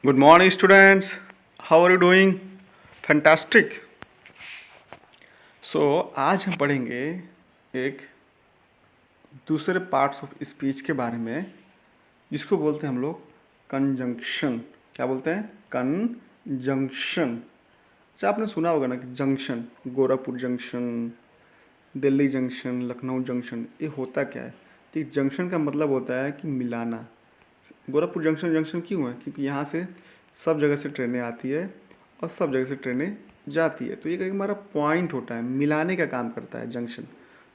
Good morning, students. How are you doing? Fantastic. So आज हम पढ़ेंगे एक दूसरे पार्ट्स ऑफ स्पीच के बारे में जिसको बोलते हैं हम लोग कंजंक्शन। क्या बोलते हैं? कंजंक्शन। अच्छा, आपने सुना होगा ना कि junction, Gorakhpur junction, Delhi junction, Lucknow junction, ये होता क्या है? तो जंक्शन का मतलब होता है कि मिलाना। गोरखपुर जंक्शन जंक्शन क्यों है? क्योंकि यहाँ से सब जगह से ट्रेनें आती है और सब जगह से ट्रेनें जाती है, तो ये एक हमारा पॉइंट होता है, मिलाने का काम करता है जंक्शन।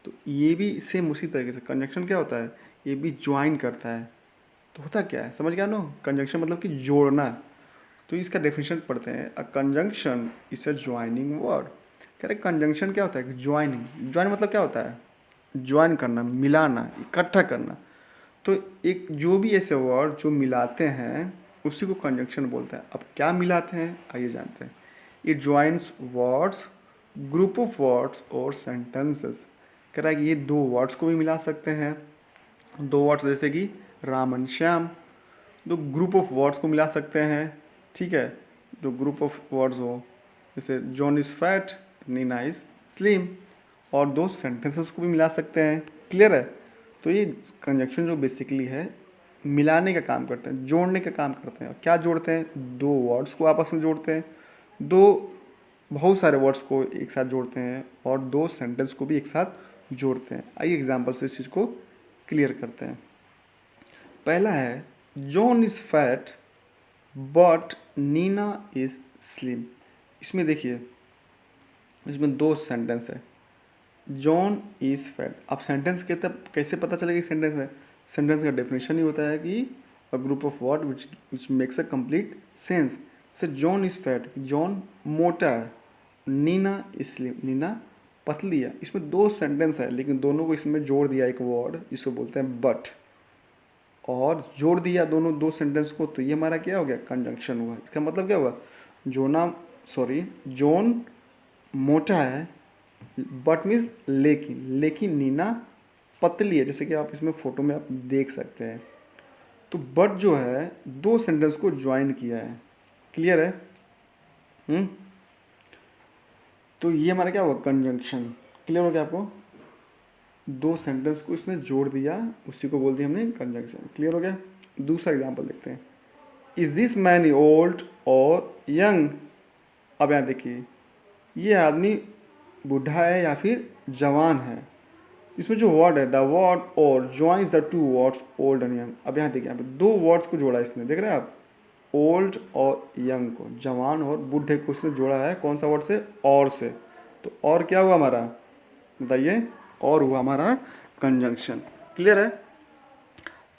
तो ये भी सेम उसी तरीके से कंजंक्शन क्या होता है, ये भी ज्वाइन करता है। तो होता क्या है, समझ गया नो? कंजंक्शन मतलब कि जोड़ना। तो इसका डेफिनेशन पढ़ते हैं। अ conjunction is a joining word. कह रहे कंजंक्शन क्या होता है? ज्वाइनिंग। ज्वाइन मतलब क्या होता है? ज्वाइन करना, मिलाना, इकट्ठा करना। तो एक जो भी ऐसे वर्ड जो मिलाते हैं उसी को कंजंक्शन बोलते हैं। अब क्या मिलाते हैं आइए जानते हैं। It joins words, group of words और सेंटेंसेस। कह रहा है कि ये दो वर्ड्स को भी मिला सकते हैं, दो वर्ड्स जैसे कि राम एंड श्याम। दो ग्रुप ऑफ वर्ड्स को मिला सकते हैं, ठीक है, जो ग्रुप ऑफ वर्ड्स हो, जैसे John is fat, Neena is slim. और दो सेंटेंसेस को भी मिला सकते हैं। क्लियर है? तो ये कंजंक्शन जो बेसिकली है मिलाने का काम करते हैं, जोड़ने का काम करते हैं। और क्या जोड़ते हैं? दो वर्ड्स को आपस में जोड़ते हैं, दो बहुत सारे वर्ड्स को एक साथ जोड़ते हैं और दो सेंटेंस को भी एक साथ जोड़ते हैं। आइए एग्जाम्पल से इस चीज़ को क्लियर करते हैं। पहला है John is fat but Neena is slim. इसमें देखिए, इसमें दो सेंटेंस है। John is fat. अब सेंटेंस कहते कैसे पता चलेगा कि सेंटेंस है? सेंटेंस का डेफिनेशन ही होता है कि a group of word which makes a complete sense. जैसे जॉन इज़ फैट, जॉन मोटा है, नीना इज स्लिम, नीना पतली है। इसमें दो सेंटेंस है लेकिन दोनों को इसमें जोड़ दिया एक वर्ड, जिसको बोलते हैं बट, और जोड़ दिया दोनों दो सेंटेंस को, तो ये हमारा क्या हो गया? कंजंक्शन हुआ। इसका मतलब क्या हुआ? जॉन मोटा है बट मीन्स लेकिन, लेकिन नीना पतली है, जैसे कि आप इसमें फोटो में आप देख सकते हैं। तो बट जो है दो सेंटेंस को ज्वाइन किया है। क्लियर है? हम्म। तो ये हमारा क्या हुआ? कंजंक्शन। क्लियर हो गया आपको? दो सेंटेंस को इसने जोड़ दिया, उसी को बोल दिया हमने कंजंक्शन। क्लियर हो गया? दूसरा एग्जांपल देखते हैं। इज दिस मैन ओल्ड और यंग? अब यहाँ देखिए, ये आदमी बूढ़ा है या फिर जवान है। इसमें जो वर्ड है द वर्ड और joins the two words old and young. अब यहाँ देखिए, यहाँ पे दो वर्ड्स को जोड़ा है इसने, देख रहे हैं आप? ओल्ड और यंग को, जवान और बूढ़े को इसने जोड़ा है। कौन सा वर्ड से? और से। तो और क्या हुआ हमारा? बताइए। और हुआ हमारा कंजंक्शन। क्लियर है?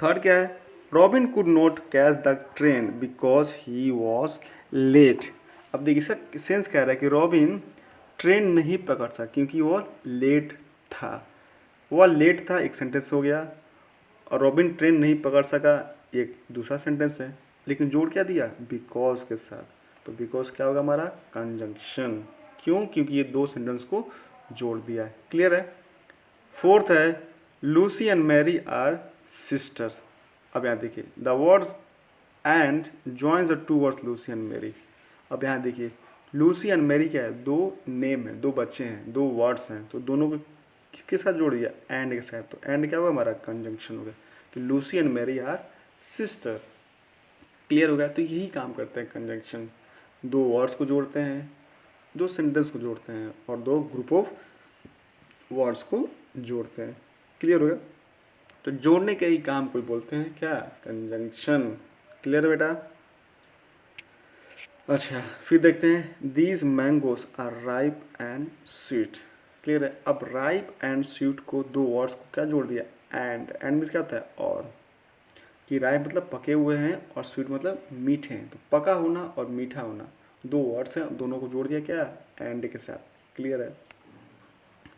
थर्ड क्या है? Robin could not catch the train because he was late. अब देखिए सर, सेंस कह रहा है कि रॉबिन ट्रेन नहीं पकड़ सका क्योंकि वो लेट था। वह लेट था, एक सेंटेंस हो गया। और रॉबिन ट्रेन नहीं पकड़ सका, एक दूसरा सेंटेंस है। लेकिन जोड़ क्या दिया? बिकॉज के साथ। तो बिकॉज क्या होगा हमारा? कंजंक्शन। क्यों? क्योंकि ये दो सेंटेंस को जोड़ दिया है। क्लियर है? फोर्थ है Lucy and Mary are sisters. अब यहाँ देखिए the word and joins the two words Lucy and Mary. अब यहाँ देखिए लूसी एंड मैरी क्या है? दो नेम है, दो बच्चे हैं, दो वर्ड्स हैं, तो दोनों को किसके साथ जोड़ दिया? एंड के साथ। तो एंड क्या हुआ हमारा? कंजंक्शन हो गया कि Lucy and Mary are sister. Clear हो गया? तो यही काम करते हैं कंजंक्शन। दो वर्ड्स को जोड़ते हैं, दो सेंटेंस को जोड़ते हैं और दो ग्रुप ऑफ वर्ड्स को जोड़ते हैं। क्लियर हो गया? तो जोड़ने के ही काम को बोलते हैं क्या? कंजंक्शन। क्लियर है बेटा? अच्छा, फिर देखते हैं these mangoes are ripe and sweet. Clear है? अब राइप एंड स्वीट को दो वर्ड्स को क्या जोड़ दिया? एंड मीन्स क्या होता है? और। कि राइप मतलब पके हुए हैं और स्वीट मतलब मीठे हैं। तो पका होना और मीठा होना दो वर्ड्स हैं, दोनों को जोड़ दिया क्या? एंड के साथ। क्लियर है?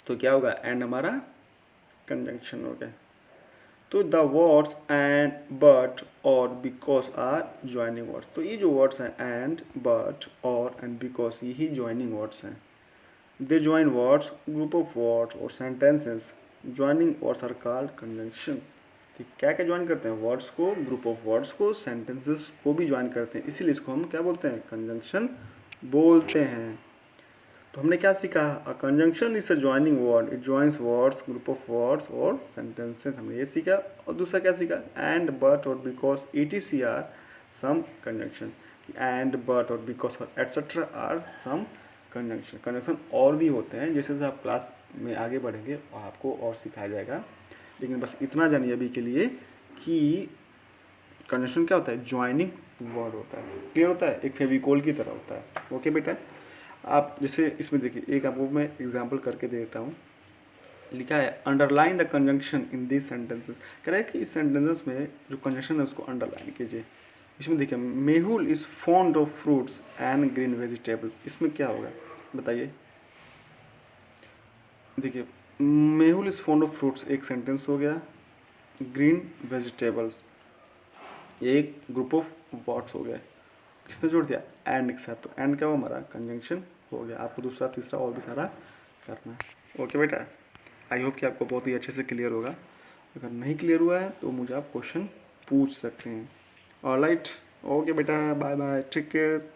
तो क्या होगा? एंड हमारा कंजंक्शन हो गया। तो द वर्ड्स एंड बट और बिकॉज आर ज्वाइनिंग वर्ड्स। तो ये जो वर्ड्स हैं एंड, बट, और एंड बिकॉज, यही ज्वाइनिंग वर्ड्स हैं। They join words, group of words और sentences. Joining words are called conjunction. ठीक, क्या क्या ज्वाइन करते हैं, वर्ड्स को, ग्रुप ऑफ वर्ड्स को, सेंटेंसेस को भी ज्वाइन करते हैं, इसीलिए इसको हम क्या बोलते हैं, कंजंक्शन बोलते हैं। तो हमने क्या सीखा, a conjunction is a joining word, it joins words, group of words और सेंटेंसेस, हमने ये सीखा। और दूसरा क्या सीखा, एंड, बट और because, etc are some conjunction, and, but और बिकॉज और etcetera are some conjunction. Conjunction और भी होते हैं, जैसे जैसे आप क्लास में आगे बढ़ेंगे और आपको और सिखाया जाएगा, लेकिन बस इतना जानिए अभी के लिए कि कंजंक्शन क्या होता है, ज्वाइनिंग वर्ड होता है। क्लियर होता है, एक फेविकोल की तरह होता है। ओके बेटा, आप जैसे इसमें देखिए, एक आपको मैं एग्जांपल करके दे देता हूँ। लिखा है underline the conjunction in this sentences, कह रहा है कि इस सेंटेंसेस में जो कंजंक्शन है उसको अंडरलाइन कीजिए। इसमें देखिए, Mehul is fond of fruits and green vegetables, इसमें क्या होगा बताइए। देखिए, Mehul is fond of fruits एक सेंटेंस हो गया, ग्रीन वेजिटेबल्स एक ग्रुप ऑफ वर्ड्स हो गया, किसने जोड़ दिया, एंड के साथ, तो एंड क्या हुआ हमारा, कंजंक्शन हो गया। आपको दूसरा तीसरा और भी सारा करना है। ओके बेटा, आई होप कि आपको बहुत ही अच्छे से क्लियर होगा। अगर नहीं क्लियर हुआ है तो मुझे आप क्वेश्चन पूछ सकते हैं। ऑलराइट, ओके बेटा, बाय बाय, टेक केयर।